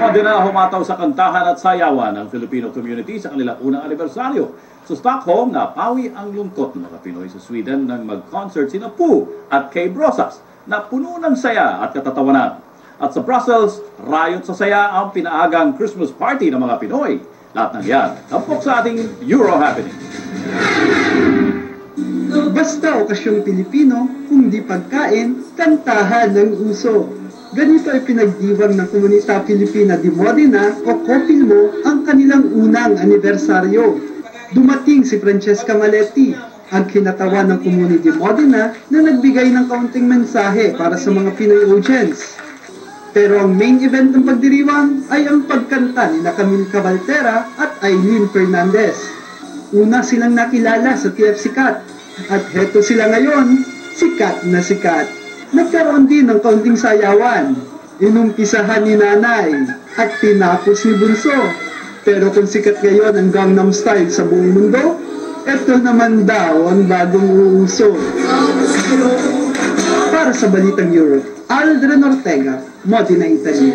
Modena humataw sa kantahan at sayawan ng Filipino community sa kanilang unang anibersaryo. Sa Stockholm, napawi ang lungkot ng mga Pinoy sa Sweden nang mag-concert sina Pooh at Kay Brosas na puno ng saya at katatawanan. At sa Brussels, rayot sa saya ang pinaagang Christmas party ng mga Pinoy. Lahat ng yan, tampok sa ating Euro Happening. Basta okasyong Pilipino, kung di pagkain, kantahan ng uso. Ganito ay pinagdiwang ng Komunita Pilipina di Modena o Kopilmo ang kanilang unang anibersaryo. Dumating si Francesca Maletti, ang kinatawan ng Community Modena na nagbigay ng kaunting mensahe para sa mga Pinoy audience. Pero ang main event ng pagdiriwang ay ang pagkanta ni Camille Cabaltera at Aileen Fernandez. Una silang nakilala sa TFC Cat at heto sila ngayon, sikat na sikat. Nagkaroon din ng kaunting sayawan. Inumpisahan ni Nanay at tinapos ni Bunso. Pero kung sikat ngayon ang Gangnam Style sa buong mundo, eto naman daw ang bagong uuso. Para sa Balitang Europe, Aldrin Ortega, Modena, Italy.